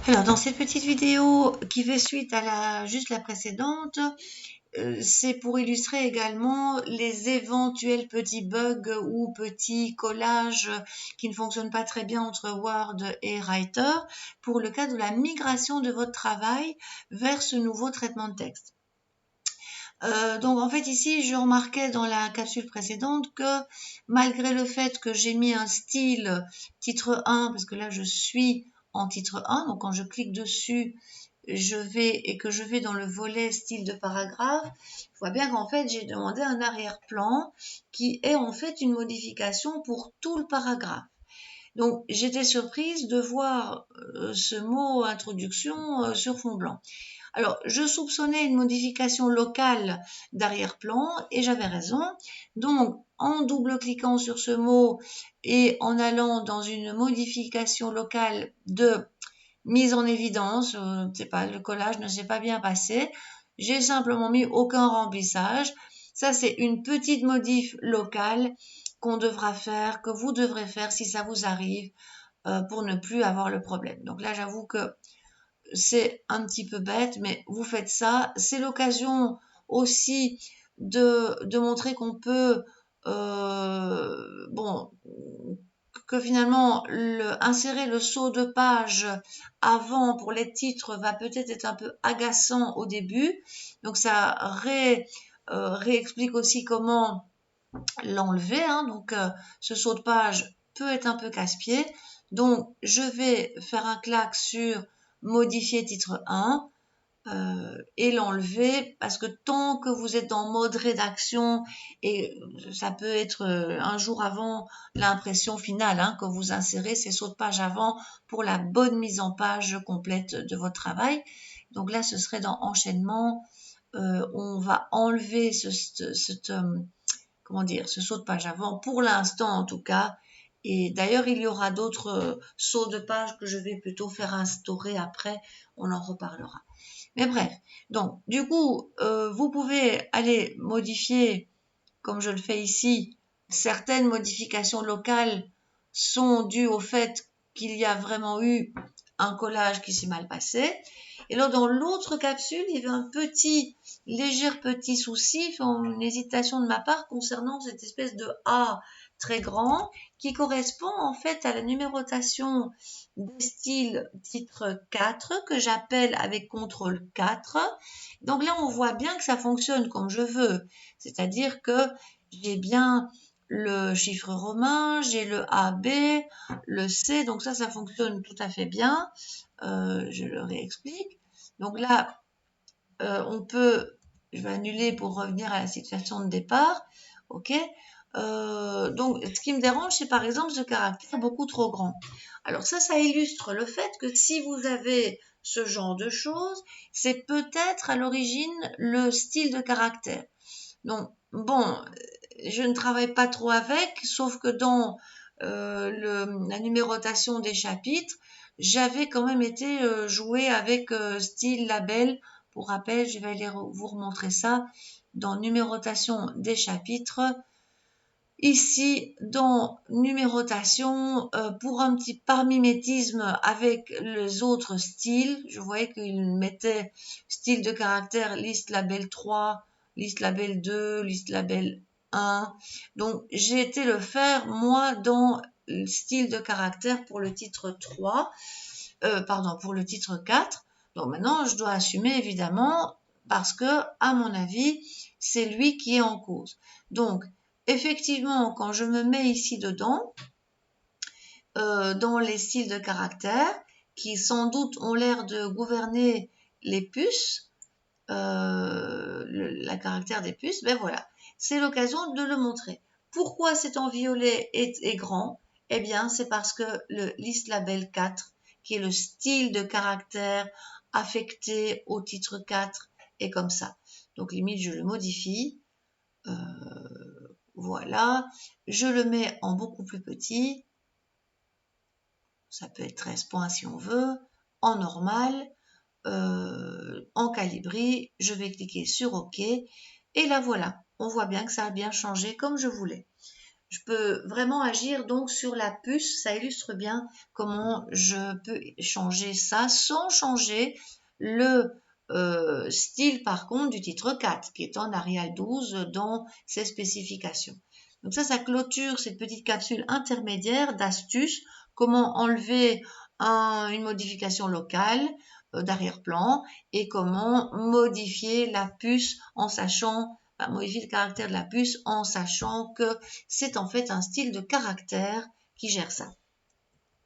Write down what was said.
Alors, dans cette petite vidéo qui fait suite à la précédente, c'est pour illustrer également les éventuels petits bugs ou petits collages qui ne fonctionnent pas très bien entre Word et Writer pour le cas de la migration de votre travail vers ce nouveau traitement de texte. Donc en fait ici je remarquais dans la capsule précédente que malgré le fait que j'ai mis un style titre 1 parce que là je suis en titre 1, donc quand je clique dessus je vais dans le volet style de paragraphe, je vois bien qu'en fait j'ai demandé un arrière-plan qui est en fait une modification pour tout le paragraphe. Donc j'étais surprise de voir ce mot introduction sur fond blanc. Alors, je soupçonnais une modification locale d'arrière-plan et j'avais raison. Donc, en double-cliquant sur ce mot et en allant dans une modification locale de mise en évidence, c'est pas, le collage ne s'est pas bien passé, j'ai simplement mis aucun remplissage. Ça, c'est une petite modif locale qu'on devra faire, que vous devrez faire si ça vous arrive pour ne plus avoir le problème. Donc là, j'avoue que c'est un petit peu bête, mais vous faites ça. C'est l'occasion aussi de montrer qu'on peut, bon, que finalement, insérer le saut de page avant pour les titres va peut-être être un peu agaçant au début. Donc ça réexplique aussi comment l'enlever. Donc ce saut de page peut être un peu casse-pied. Donc je vais faire un clac sur modifier titre 1 et l'enlever parce que tant que vous êtes en mode rédaction et ça peut être un jour avant l'impression finale que vous insérez ces sauts de page avant pour la bonne mise en page complète de votre travail. Donc là ce serait dans enchaînement, on va enlever ce saut de page avant pour l'instant en tout cas. Et d'ailleurs, il y aura d'autres sauts de page que je vais plutôt faire instaurer après. On en reparlera. Mais bref, donc du coup, vous pouvez aller modifier, comme je le fais ici, certaines modifications locales sont dues au fait qu'il y a vraiment eu un collage qui s'est mal passé. Et là, dans l'autre capsule, il y avait un léger petit souci, une hésitation de ma part concernant cette espèce de A très grand qui correspond en fait à la numérotation des styles titre 4 que j'appelle avec CTRL 4. Donc là, on voit bien que ça fonctionne comme je veux. C'est-à-dire que j'ai bien le chiffre romain, j'ai le A, B, le C, donc ça fonctionne tout à fait bien. Je le réexplique. Donc là, je vais annuler pour revenir à la situation de départ. Ok. Donc, ce qui me dérange, c'est par exemple ce caractère beaucoup trop grand. Alors ça illustre le fait que si vous avez ce genre de choses, c'est peut-être à l'origine le style de caractère. Donc, bon, je ne travaille pas trop avec, sauf que dans la numérotation des chapitres, j'avais quand même été jouer avec style label. Pour rappel, je vais vous remontrer ça dans numérotation des chapitres. Ici, dans numérotation, pour un petit par mimétisme avec les autres styles, je voyais qu'il mettait style de caractère, liste label 3, liste label 2, liste label 1. Donc, j'ai été le faire, moi, dans le style de caractère pour le titre 3, pour le titre 4. Donc, maintenant, je dois assumer, évidemment, parce que, à mon avis, c'est lui qui est en cause. Donc, effectivement, quand je me mets ici dedans, dans les styles de caractère, qui sans doute ont l'air de gouverner les puces, la caractère des puces, ben voilà, c'est l'occasion de le montrer. Pourquoi c'est en violet et grand? Eh bien, c'est parce que le list label 4, qui est le style de caractère affecté au titre 4, est comme ça. Donc, limite, je le modifie. Voilà, je le mets en beaucoup plus petit, ça peut être 13 points si on veut, en normal, en calibri, je vais cliquer sur OK, et là voilà, on voit bien que ça a bien changé comme je voulais. je peux vraiment agir donc sur la puce. Ça illustre bien comment je peux changer ça sans changer le style par contre du titre 4 qui est en Arial 12 dans ses spécifications. Donc ça clôture cette petite capsule intermédiaire d'astuces, comment enlever une modification locale d'arrière-plan et comment modifier la puce en sachant, modifier le caractère de la puce en sachant que c'est en fait un style de caractère qui gère ça.